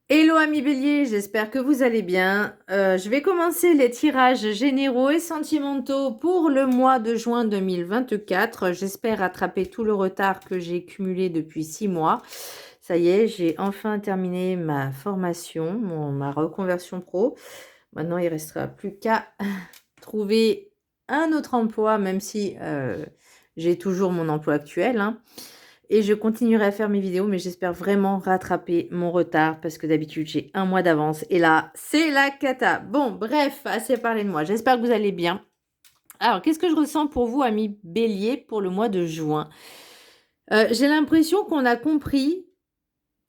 Hello amis bélier, j'espère que vous allez bien. Je vais commencer les tirages généraux et sentimentaux pour le mois de juin 2024. J'espère rattraper tout le retard que j'ai cumulé depuis 6 mois. Ça y est, j'ai enfin terminé ma formation, ma reconversion pro. Maintenant, il ne restera plus qu'à trouver un autre emploi, même si j'ai toujours mon emploi actuel, hein. Et je continuerai à faire mes vidéos, mais j'espère vraiment rattraper mon retard parce que d'habitude, j'ai un mois d'avance. Et là, c'est la cata. Bon, bref, assez parlé de moi. J'espère que vous allez bien. Alors, qu'est-ce que je ressens pour vous, amis bélier, pour le mois de juin? J'ai l'impression qu'on a compris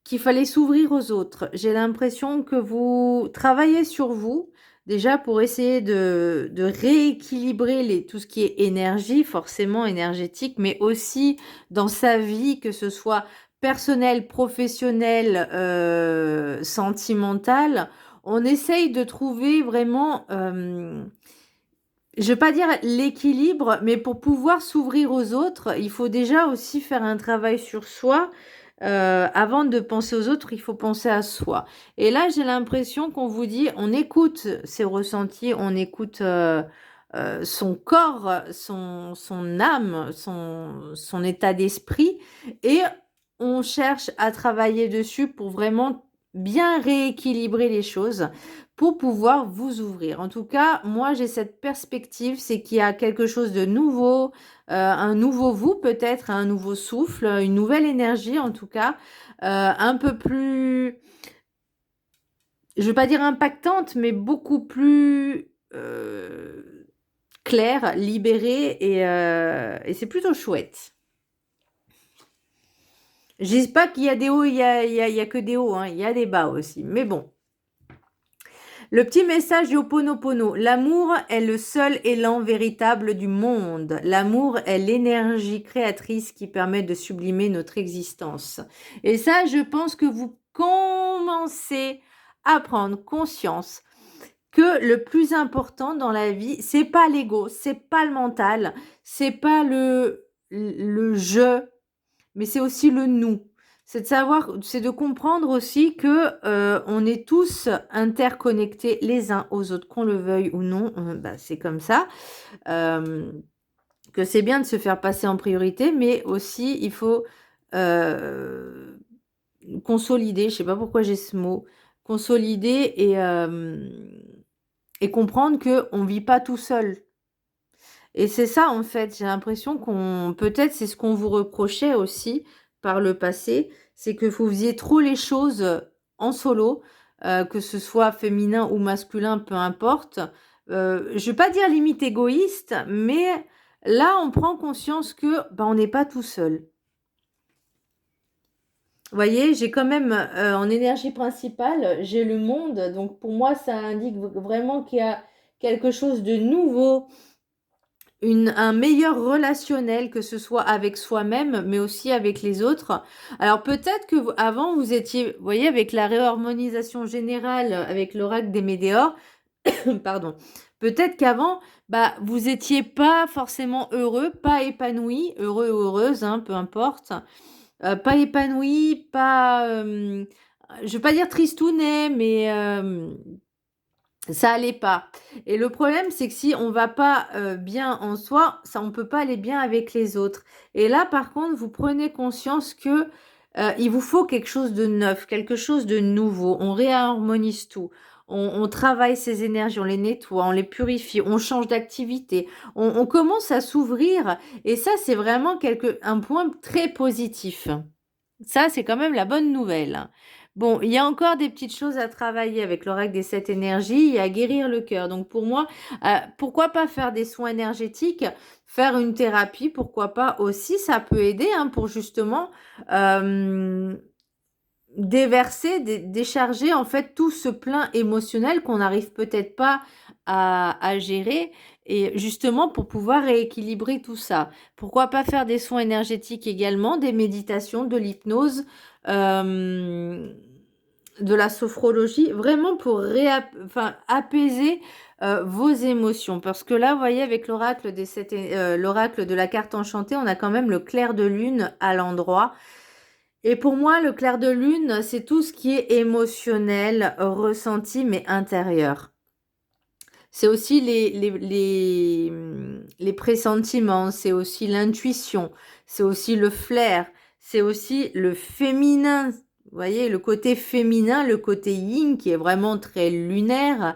qu'il fallait s'ouvrir aux autres. J'ai l'impression que vous travaillez sur vous, déjà pour essayer de rééquilibrer tout ce qui est énergie, forcément énergétique, mais aussi dans sa vie, que ce soit personnelle, professionnelle, sentimentale. On essaye de trouver vraiment, je ne vais pas dire l'équilibre, mais pour pouvoir s'ouvrir aux autres, il faut déjà aussi faire un travail sur soi. Avant de penser aux autres, il faut penser à soi. Et là, j'ai l'impression qu'on vous dit, on écoute ses ressentis, on écoute son corps, son âme, son état d'esprit, et on cherche à travailler dessus pour vraiment bien rééquilibrer les choses pour pouvoir vous ouvrir. En tout cas, moi, j'ai cette perspective, c'est qu'il y a quelque chose de nouveau, un nouveau vous peut-être, un nouveau souffle, une nouvelle énergie en tout cas, un peu plus, je ne veux pas dire impactante, mais beaucoup plus claire, libérée, et c'est plutôt chouette. Je dis pas qu'il y a des hauts, il y a que des hauts, hein, il y a des bas aussi, mais bon. Le petit message du Ho'oponopono. L'amour est le seul élan véritable du monde. L'amour est l'énergie créatrice qui permet de sublimer notre existence. Et ça, je pense que vous commencez à prendre conscience que le plus important dans la vie, c'est pas l'ego, c'est pas le mental, c'est pas le je, mais c'est aussi le nous. C'est de savoir, c'est de comprendre aussi que on est tous interconnectés les uns aux autres, qu'on le veuille ou non. C'est comme ça. Euh, que c'est bien de se faire passer en priorité, mais aussi il faut euh, consolider. Je sais pas pourquoi j'ai ce mot. Consolider et comprendre que on vit pas tout seul. Et c'est ça, en fait, j'ai l'impression peut-être c'est ce qu'on vous reprochait aussi par le passé, c'est que vous faisiez trop les choses en solo, que ce soit féminin ou masculin, peu importe. Je ne vais pas dire limite égoïste, mais là, on prend conscience que on n'est pas tout seul. Vous voyez, j'ai quand même en énergie principale, j'ai le monde, donc pour moi, ça indique vraiment qu'il y a quelque chose de nouveau, un meilleur relationnel, que ce soit avec soi-même, mais aussi avec les autres. Alors peut-être que avant, vous étiez, vous voyez, avec la réharmonisation générale, avec l'oracle des Médéors, pardon, peut-être qu'avant, vous étiez pas forcément heureux, pas épanoui, heureux ou heureuse, hein, peu importe, pas épanoui, pas, je veux pas dire tristounet, mais ça allait pas. Et le problème, c'est que si on va pas bien en soi, ça, on peut pas aller bien avec les autres. Et là, par contre, vous prenez conscience que il vous faut quelque chose de neuf, quelque chose de nouveau. On réharmonise tout. On travaille ces énergies, on les nettoie, on les purifie, on change d'activité, on commence à s'ouvrir. Et ça, c'est vraiment un point très positif. Ça, c'est quand même la bonne nouvelle. Bon, il y a encore des petites choses à travailler avec l'oracle des 7 énergies et à guérir le cœur. Donc pour moi, pourquoi pas faire des soins énergétiques, faire une thérapie, pourquoi pas aussi, ça peut aider, hein, pour justement euh, déverser, décharger en fait tout ce plein émotionnel qu'on n'arrive peut-être pas à gérer, et justement pour pouvoir rééquilibrer tout ça. Pourquoi pas faire des soins énergétiques également, des méditations, de l'hypnose, euh, de la sophrologie, vraiment pour apaiser vos émotions. Parce que là, vous voyez, avec l'oracle de la carte enchantée, on a quand même le clair de lune à l'endroit. Et pour moi, le clair de lune, c'est tout ce qui est émotionnel, ressenti, mais intérieur. C'est aussi les pressentiments, c'est aussi l'intuition, c'est aussi le flair, c'est aussi le féminin. Vous voyez, le côté féminin, le côté yin qui est vraiment très lunaire,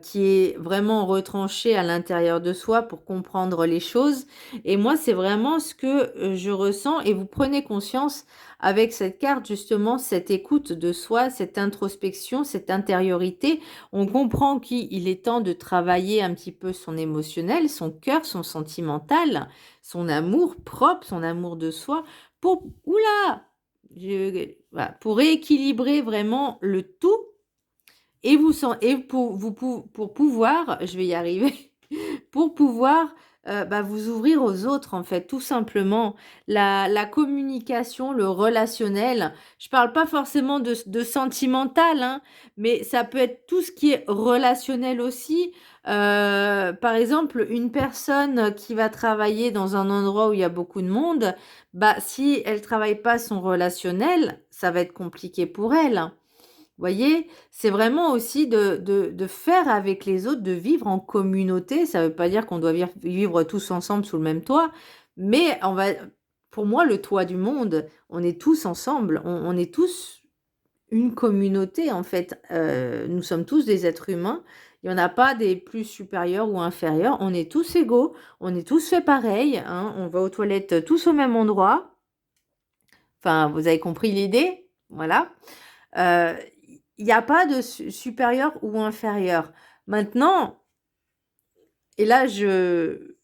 qui est vraiment retranché à l'intérieur de soi pour comprendre les choses. Et moi, c'est vraiment ce que je ressens. Et vous prenez conscience avec cette carte, justement, cette écoute de soi, cette introspection, cette intériorité. On comprend qu'il est temps de travailler un petit peu son émotionnel, son cœur, son sentimental, son amour propre, son amour de soi, pour, oula, voilà, pour rééquilibrer vraiment le tout et pour pouvoir, je vais y arriver, pour pouvoir vous ouvrir aux autres, en fait, tout simplement. La communication, le relationnel, je parle pas forcément de sentimental, hein, mais ça peut être tout ce qui est relationnel aussi. Par exemple, une personne qui va travailler dans un endroit où il y a beaucoup de monde, bah, si elle travaille pas son relationnel, ça va être compliqué pour elle. Voyez, c'est vraiment aussi de faire avec les autres, de vivre en communauté. Ça ne veut pas dire qu'on doit vivre tous ensemble sous le même toit, mais pour moi, le toit du monde, on est tous ensemble, on est tous une communauté en fait. Nous sommes tous des êtres humains. Il n'y en a pas des plus supérieurs ou inférieurs. On est tous égaux, on est tous fait pareil, hein. On va aux toilettes tous au même endroit. Enfin, vous avez compris l'idée, voilà. Euh, Il n'y a pas de supérieur ou inférieur. Maintenant, et là, je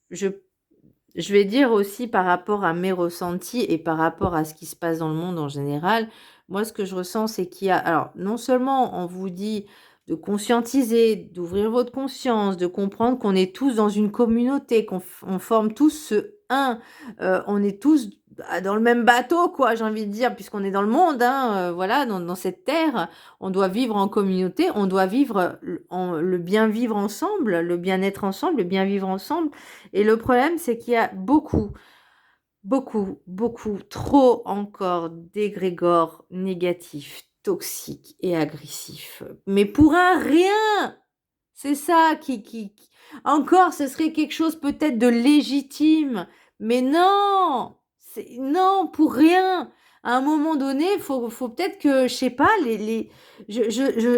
vais dire aussi par rapport à mes ressentis et par rapport à ce qui se passe dans le monde en général, moi, ce que je ressens, c'est qu'il y a, alors, non seulement on vous dit de conscientiser, d'ouvrir votre conscience, de comprendre qu'on est tous dans une communauté, on forme tous ce un, on est tous dans le même bateau, quoi, j'ai envie de dire, puisqu'on est dans le monde, hein, voilà, dans cette terre, on doit vivre en communauté, on doit vivre le bien vivre ensemble, le bien-être ensemble, le bien vivre ensemble. Et le problème, c'est qu'il y a beaucoup, trop encore d'égrégores négatifs, toxiques et agressifs. Mais pour un rien! C'est ça encore, ce serait quelque chose peut-être de légitime. Mais non! Non, pour rien! À un moment donné, faut peut-être que, je sais pas,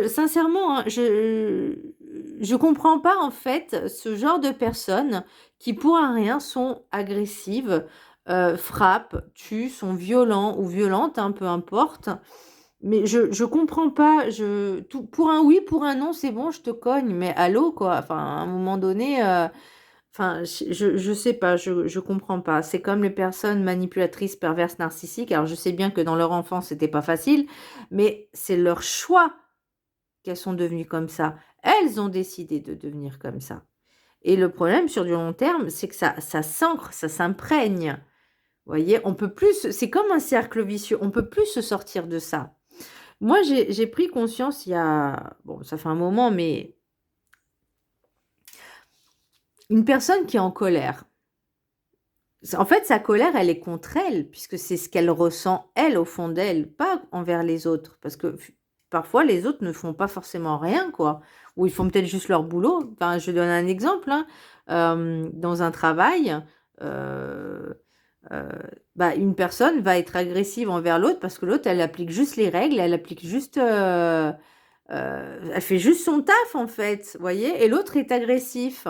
sincèrement, hein, je comprends pas en fait ce genre de personnes qui pour un rien sont agressives, frappent, tuent, sont violents ou violentes, hein, peu importe. Mais je comprends pas. Pour un oui, pour un non, c'est bon, je te cogne. Mais allô, quoi. Enfin, à un moment donné, enfin, je sais pas, je comprends pas. C'est comme les personnes manipulatrices, perverses, narcissiques. Alors, je sais bien que dans leur enfance, c'était pas facile, mais c'est leur choix qu'elles sont devenues comme ça. Elles ont décidé de devenir comme ça. Et le problème sur du long terme, c'est que ça s'ancre, ça s'imprègne. Vous voyez, on peut plus, c'est comme un cercle vicieux, on peut plus se sortir de ça. Moi, j'ai pris conscience il y a, bon, ça fait un moment, mais une personne qui est en colère. En fait, sa colère, elle est contre elle, puisque c'est ce qu'elle ressent, elle, au fond d'elle, pas envers les autres. Parce que parfois, les autres ne font pas forcément rien, quoi. Ou ils font peut-être juste leur boulot. Enfin, je donne un exemple, hein. Dans un travail, euh, euh, une personne va être agressive envers l'autre parce que l'autre, elle applique juste les règles, elle applique juste... elle fait juste son taf, en fait, vous voyez. Et l'autre est agressif.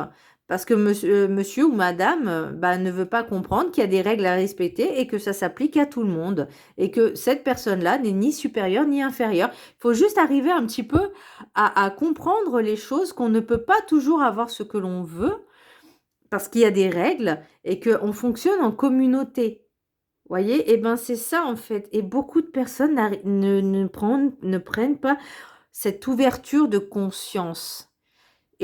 Parce que monsieur ou madame ne veut pas comprendre qu'il y a des règles à respecter et que ça s'applique à tout le monde. Et que cette personne-là n'est ni supérieure ni inférieure. Il faut juste arriver un petit peu à comprendre les choses, qu'on ne peut pas toujours avoir ce que l'on veut, parce qu'il y a des règles et qu'on fonctionne en communauté. Vous voyez, et ben c'est ça en fait. Et beaucoup de personnes ne prennent pas cette ouverture de conscience.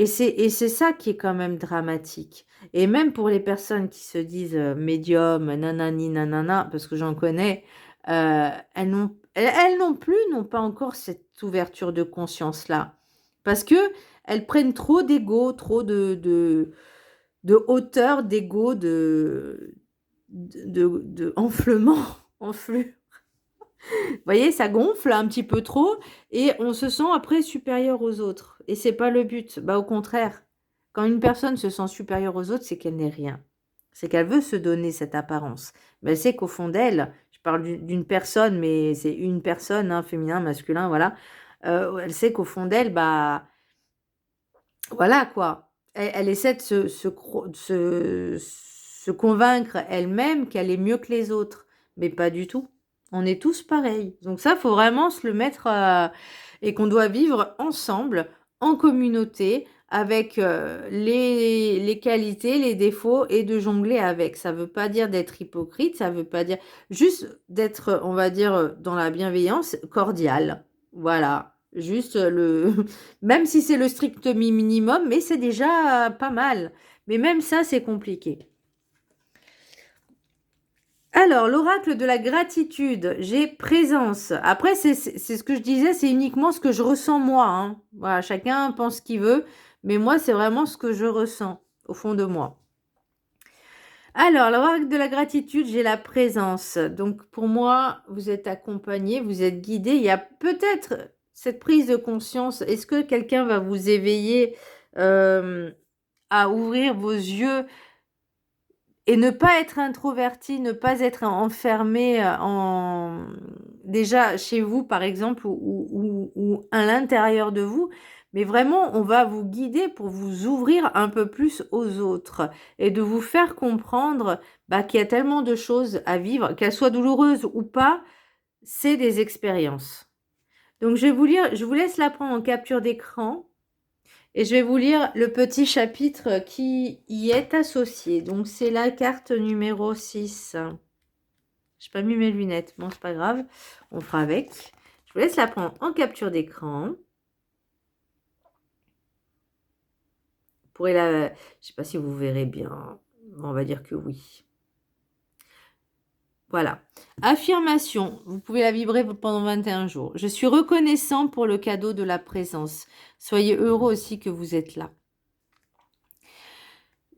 Et c'est ça qui est quand même dramatique. Et même pour les personnes qui se disent médium, nanani, nanana, parce que j'en connais, elles non plus n'ont pas encore cette ouverture de conscience-là. Parce que elles prennent trop d'ego, trop de hauteur, d'ego, de enflement, enflure. Vous voyez, ça gonfle un petit peu trop et on se sent après supérieur aux autres. Et c'est pas le but. Bah, au contraire, quand une personne se sent supérieure aux autres, c'est qu'elle n'est rien. C'est qu'elle veut se donner cette apparence. Mais elle sait qu'au fond d'elle, je parle d'une personne, mais c'est une personne, hein, féminin, masculin, voilà. Elle sait qu'au fond d'elle, bah, voilà quoi. Elle essaie de se convaincre elle-même qu'elle est mieux que les autres. Mais pas du tout. On est tous pareils. Donc ça, faut vraiment se le mettre et qu'on doit vivre ensemble, en communauté, avec les qualités, les défauts et de jongler avec. Ça veut pas dire d'être hypocrite, ça veut pas dire juste d'être, on va dire, dans la bienveillance cordiale. Voilà. Juste même si c'est le strict minimum, mais c'est déjà pas mal. Mais même ça, c'est compliqué. Alors, l'oracle de la gratitude, j'ai présence. Après, c'est ce que je disais, c'est uniquement ce que je ressens moi, hein. Voilà, chacun pense ce qu'il veut, mais moi, c'est vraiment ce que je ressens au fond de moi. Alors, l'oracle de la gratitude, j'ai la présence. Donc, pour moi, vous êtes accompagné, vous êtes guidé. Il y a peut-être cette prise de conscience. Est-ce que quelqu'un va vous éveiller à ouvrir vos yeux et ne pas être introverti, ne pas être enfermé déjà chez vous, par exemple, ou à l'intérieur de vous, mais vraiment, on va vous guider pour vous ouvrir un peu plus aux autres et de vous faire comprendre bah, qu'il y a tellement de choses à vivre, qu'elles soient douloureuses ou pas, c'est des expériences. Donc, je vais vous lire, je vous laisse la prendre en capture d'écran. Et je vais vous lire le petit chapitre qui y est associé. Donc, c'est la carte numéro 6. Je n'ai pas mis mes lunettes. Bon, c'est pas grave. On fera avec. Je vous laisse la prendre en capture d'écran. Vous pourrez la... Je ne sais pas si vous verrez bien. On va dire que oui. Voilà. Affirmation. Vous pouvez la vibrer pendant 21 jours. Je suis reconnaissant pour le cadeau de la présence. Soyez heureux aussi que vous êtes là.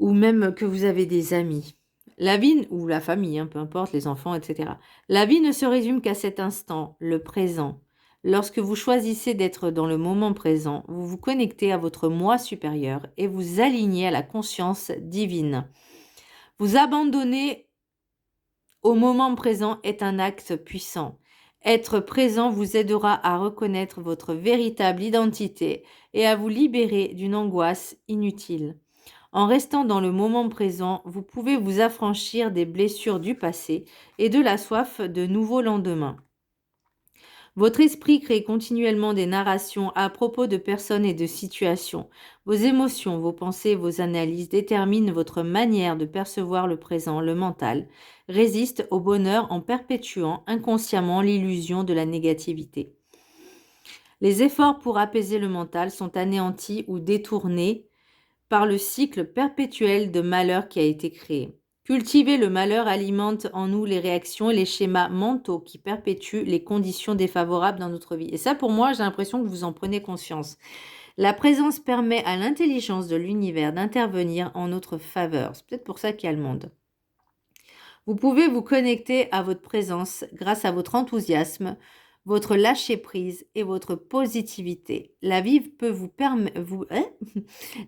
Ou même que vous avez des amis. La vie, ou la famille, hein, peu importe, les enfants, etc. La vie ne se résume qu'à cet instant, le présent. Lorsque vous choisissez d'être dans le moment présent, vous vous connectez à votre moi supérieur et vous alignez à la conscience divine. Vous abandonner au moment présent est un acte puissant. Être présent vous aidera à reconnaître votre véritable identité et à vous libérer d'une angoisse inutile. En restant dans le moment présent, vous pouvez vous affranchir des blessures du passé et de la soif de nouveaux lendemains. Votre esprit crée continuellement des narrations à propos de personnes et de situations. Vos émotions, vos pensées, vos analyses déterminent votre manière de percevoir le présent. Le mental résiste au bonheur en perpétuant inconsciemment l'illusion de la négativité. Les efforts pour apaiser le mental sont anéantis ou détournés par le cycle perpétuel de malheur qui a été créé. Cultiver le malheur alimente en nous les réactions et les schémas mentaux qui perpétuent les conditions défavorables dans notre vie. Et ça, pour moi, j'ai l'impression que vous en prenez conscience. La présence permet à l'intelligence de l'univers d'intervenir en notre faveur. C'est peut-être pour ça qu'il y a le monde. Vous pouvez vous connecter à votre présence grâce à votre enthousiasme, votre lâcher-prise et votre positivité. La vie peut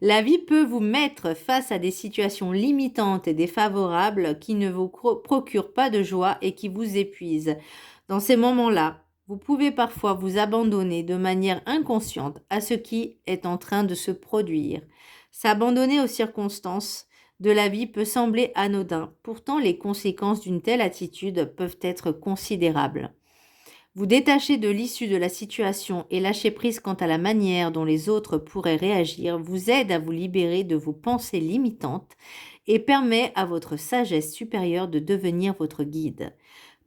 La vie peut vous mettre face à des situations limitantes et défavorables qui ne vous procurent pas de joie et qui vous épuisent. Dans ces moments-là, vous pouvez parfois vous abandonner de manière inconsciente à ce qui est en train de se produire. S'abandonner aux circonstances de la vie peut sembler anodin, pourtant les conséquences d'une telle attitude peuvent être considérables. Vous détacher de l'issue de la situation et lâcher prise quant à la manière dont les autres pourraient réagir vous aide à vous libérer de vos pensées limitantes et permet à votre sagesse supérieure de devenir votre guide.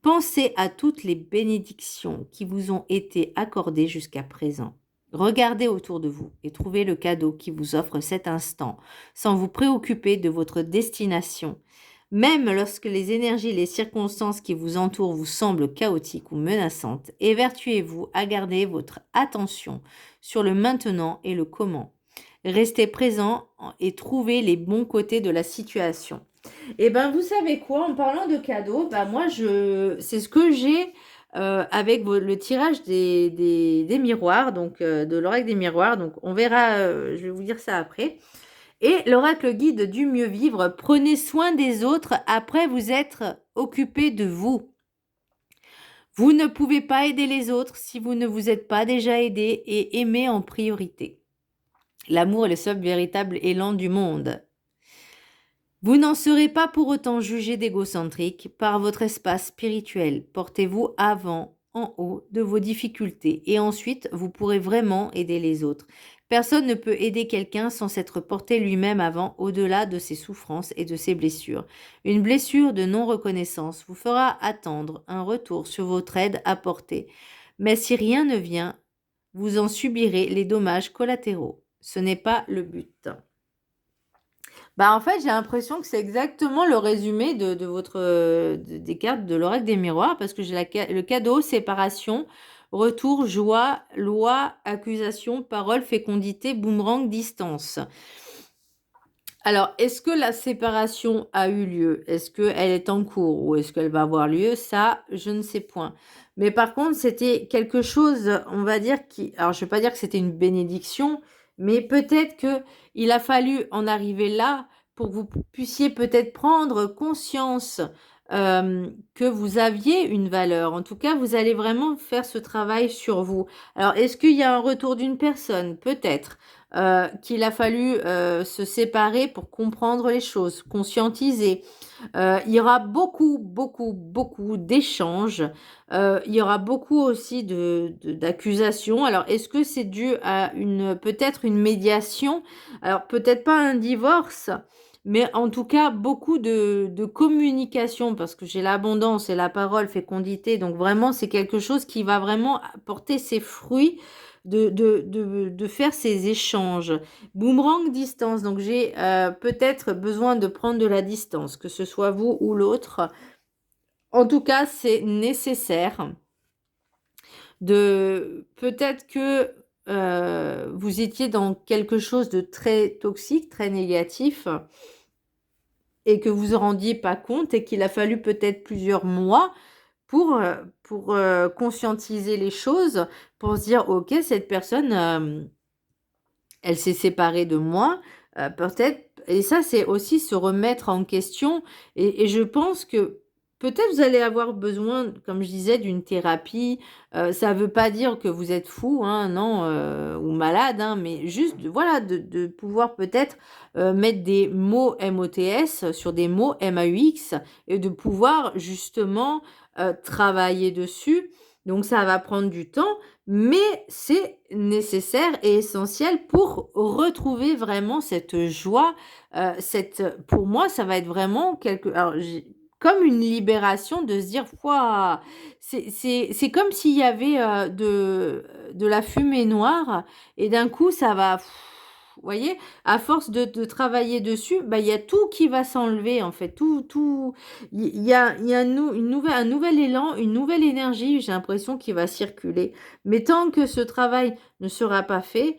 Pensez à toutes les bénédictions qui vous ont été accordées jusqu'à présent. Regardez autour de vous et trouvez le cadeau qui vous offre cet instant sans vous préoccuper de votre destination. Même lorsque les énergies et les circonstances qui vous entourent vous semblent chaotiques ou menaçantes, évertuez-vous à garder votre attention sur le maintenant et le comment. Restez présent et trouvez les bons côtés de la situation. Et ben vous savez quoi, en parlant de cadeaux, moi c'est ce que j'ai avec le tirage des miroirs, donc de l'oracle des miroirs. Donc on verra, je vais vous dire ça après. Et l'oracle guide du mieux vivre, prenez soin des autres après vous être occupé de vous. Vous ne pouvez pas aider les autres si vous ne vous êtes pas déjà aidé et aimé en priorité. L'amour est le seul véritable élan du monde. Vous n'en serez pas pour autant jugé d'égocentrique par votre espace spirituel. Portez-vous avant, en haut de vos difficultés et ensuite vous pourrez vraiment aider les autres. Personne ne peut aider quelqu'un sans s'être porté lui-même avant, au-delà de ses souffrances et de ses blessures. Une blessure de non-reconnaissance vous fera attendre un retour sur votre aide apportée. Mais si rien ne vient, vous en subirez les dommages collatéraux. Ce n'est pas le but. En fait, j'ai l'impression que c'est exactement le résumé de votre des cartes de l'oracle des miroirs, parce que j'ai le cadeau, séparation, retour, joie, loi, accusation, parole, fécondité, boomerang, distance. Alors, est-ce que la séparation a eu lieu? Est-ce qu'elle est en cours ou est-ce qu'elle va avoir lieu? Ça, je ne sais point. Mais par contre, c'était quelque chose, on va dire, qui... Alors, je ne vais pas dire que c'était une bénédiction, mais peut-être qu'il a fallu en arriver là pour que vous puissiez peut-être prendre conscience que vous aviez une valeur. En tout cas, vous allez vraiment faire ce travail sur vous. Alors, est-ce qu'il y a un retour d'une personne? Peut-être. Qu'il a fallu se séparer pour comprendre les choses, conscientiser. Il y aura beaucoup, beaucoup, beaucoup d'échanges. Il y aura beaucoup aussi d'accusations. Alors, est-ce que c'est dû à peut-être une médiation? Alors, peut-être pas un divorce, mais en tout cas, beaucoup de communication, parce que j'ai l'abondance et la parole, fécondité. Donc, vraiment, c'est quelque chose qui va vraiment porter ses fruits de faire ces échanges. Boomerang distance, donc j'ai peut-être besoin de prendre de la distance, que ce soit vous ou l'autre. En tout cas, c'est nécessaire peut-être que vous étiez dans quelque chose de très toxique, très négatif, et que vous vous rendiez pas compte et qu'il a fallu peut-être plusieurs mois pour conscientiser les choses, pour se dire, ok, cette personne, elle s'est séparée de moi, peut-être, et ça, c'est aussi se remettre en question, et je pense que peut-être vous allez avoir besoin, comme je disais, d'une thérapie. Ça ne veut pas dire que vous êtes fou, hein, non, ou malade, hein, mais juste, voilà, de pouvoir peut-être mettre des mots MOTS sur des mots MAUX, et de pouvoir justement travailler dessus. Donc ça va prendre du temps, mais c'est nécessaire et essentiel pour retrouver vraiment cette joie. Pour moi, ça va être vraiment comme une libération de se dire, Ouah, c'est comme s'il y avait de la fumée noire et d'un coup, ça va... Vous voyez, à force de travailler dessus, il y a tout qui va s'enlever en fait. Il y a un nouvel élan, une nouvelle énergie, j'ai l'impression, qui va circuler. Mais tant que ce travail ne sera pas fait,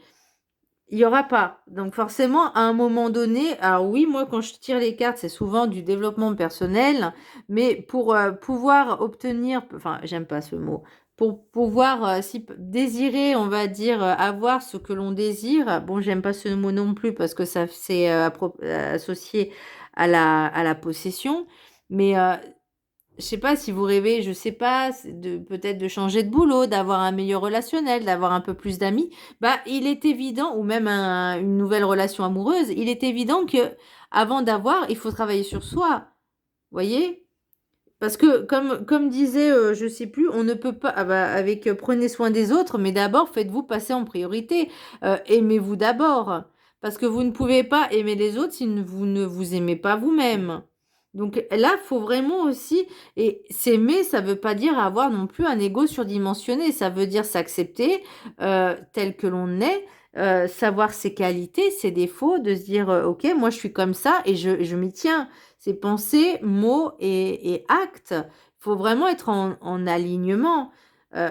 il n'y aura pas. Donc forcément, à un moment donné, alors oui, moi quand je tire les cartes, c'est souvent du développement personnel, mais pour pouvoir obtenir, enfin j'aime pas ce mot, pour pouvoir désirer, on va dire, avoir ce que l'on désire, bon j'aime pas ce mot non plus parce que ça c'est associé à la possession, mais je sais pas si vous rêvez, je sais pas, peut-être de changer de boulot, d'avoir un meilleur relationnel, d'avoir un peu plus d'amis, il est évident, ou même une nouvelle relation amoureuse, il est évident que avant d'avoir, il faut travailler sur soi. Voyez? Parce que comme disait, je sais plus, on ne peut pas, avec prenez soin des autres, mais d'abord faites-vous passer en priorité. Aimez-vous d'abord. Parce que vous ne pouvez pas aimer les autres si vous ne vous aimez pas vous-même. Donc là, il faut vraiment aussi, et s'aimer, ça ne veut pas dire avoir non plus un ego surdimensionné, ça veut dire s'accepter tel que l'on est, savoir ses qualités, ses défauts, de se dire, ok, moi je suis comme ça et je m'y tiens. C'est pensées, mots et actes. Il faut vraiment être en alignement.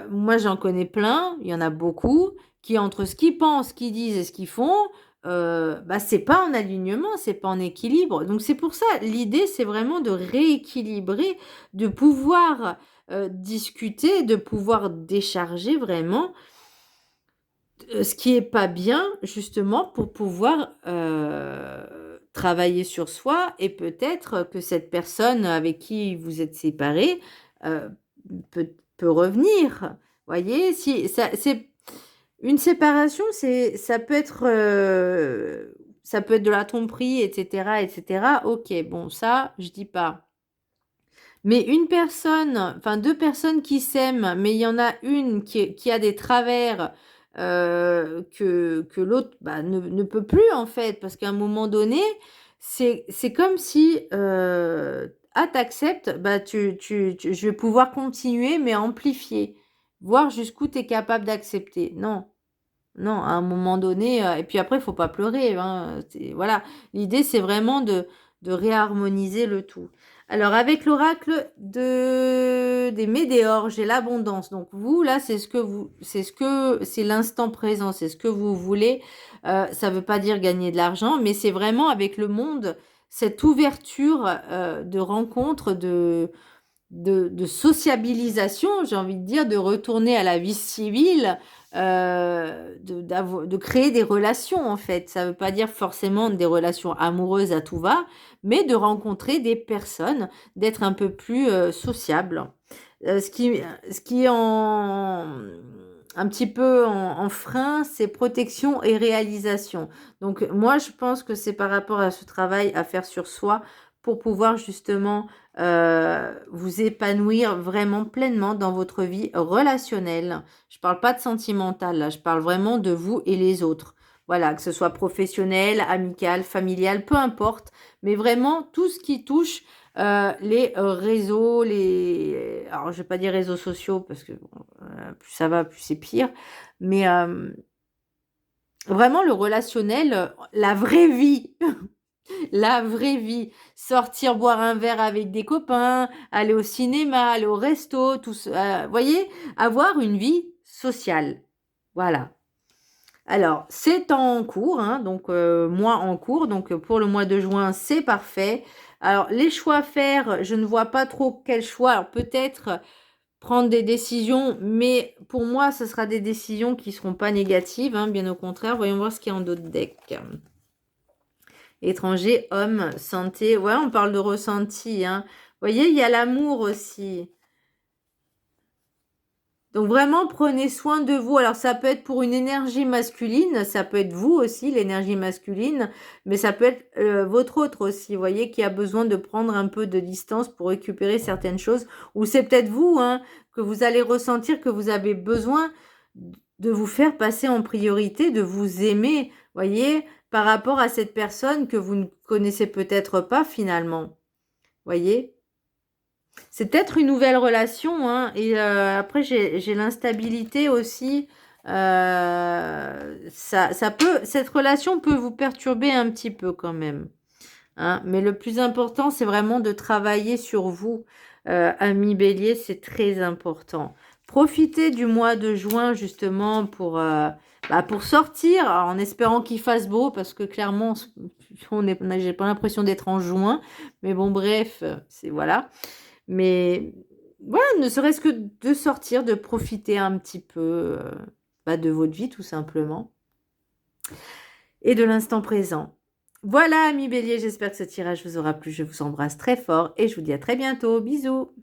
Moi, j'en connais plein, il y en a beaucoup, qui entre ce qu'ils pensent, ce qu'ils disent et ce qu'ils font, c'est pas en alignement, c'est pas en équilibre. Donc c'est pour ça, l'idée c'est vraiment de rééquilibrer, de pouvoir discuter, de pouvoir décharger vraiment ce qui est pas bien, justement, pour pouvoir travailler sur soi et peut-être que cette personne avec qui vous êtes séparés euh, peut revenir. Voyez, si c'est une séparation, ça peut être de la tromperie, etc., etc. Ok, bon, ça, je dis pas. Mais une personne, enfin deux personnes qui s'aiment, mais il y en a une qui a des travers que l'autre bah, ne peut plus en fait, parce qu'à un moment donné, c'est comme si t'acceptes, bah, je vais pouvoir continuer, mais amplifier, voir jusqu'où tu es capable d'accepter. Non. Non, à un moment donné, et puis après, il faut pas pleurer, hein, voilà. L'idée, c'est vraiment de réharmoniser le tout. Alors, avec l'oracle des Médéors, j'ai l'abondance. Donc, vous, là, c'est l'instant présent, c'est ce que vous voulez. Ça veut pas dire gagner de l'argent, mais c'est vraiment avec le monde, cette ouverture de rencontre, de sociabilisation, j'ai envie de dire, de retourner à la vie civile, de créer des relations en fait. Ça ne veut pas dire forcément des relations amoureuses à tout va, mais de rencontrer des personnes, d'être un peu plus sociable. Ce qui est un petit peu en frein, c'est protection et réalisation. Donc moi, je pense que c'est par rapport à ce travail à faire sur soi pour pouvoir justement vous épanouir vraiment pleinement dans votre vie relationnelle. Je ne parle pas de sentimental, là, je parle vraiment de vous et les autres. Voilà, que ce soit professionnel, amical, familial, peu importe, mais vraiment tout ce qui touche les réseaux, alors je vais pas dire réseaux sociaux parce que bon, plus ça va, plus c'est pire, mais vraiment le relationnel, la vraie vie. La vraie vie, sortir boire un verre avec des copains, aller au cinéma, aller au resto, tout ça, voyez, avoir une vie sociale. Voilà. Alors, c'est en cours, hein, donc mois en cours, donc pour le mois de juin, c'est parfait. Alors, les choix à faire, je ne vois pas trop quel choix. Alors, peut-être prendre des décisions, mais pour moi, ce sera des décisions qui ne seront pas négatives, hein, bien au contraire. Voyons voir ce qu'il y a en d'autres decks. Étranger, homme, santé. Ouais, on parle de ressenti, hein. Vous voyez, il y a l'amour aussi. Donc vraiment, prenez soin de vous. Alors ça peut être pour une énergie masculine, ça peut être vous aussi, l'énergie masculine, mais ça peut être votre autre aussi, vous voyez, qui a besoin de prendre un peu de distance pour récupérer certaines choses. Ou c'est peut-être vous, hein, que vous allez ressentir que vous avez besoin de vous faire passer en priorité, de vous aimer, voyez, par rapport à cette personne que vous ne connaissez peut-être pas finalement. Voyez? C'est peut-être une nouvelle relation, hein, et après j'ai l'instabilité aussi. Cette relation peut vous perturber un petit peu quand même, hein, mais le plus important, c'est vraiment de travailler sur vous, ami Bélier, c'est très important. Profitez du mois de juin justement pour sortir, alors, en espérant qu'il fasse beau, parce que clairement, j'ai pas l'impression d'être en juin, mais bon, bref, c'est voilà. Mais voilà, ne serait-ce que de sortir, de profiter un petit peu de votre vie tout simplement et de l'instant présent. Voilà, amis Bélier, j'espère que ce tirage vous aura plu. Je vous embrasse très fort et je vous dis à très bientôt. Bisous!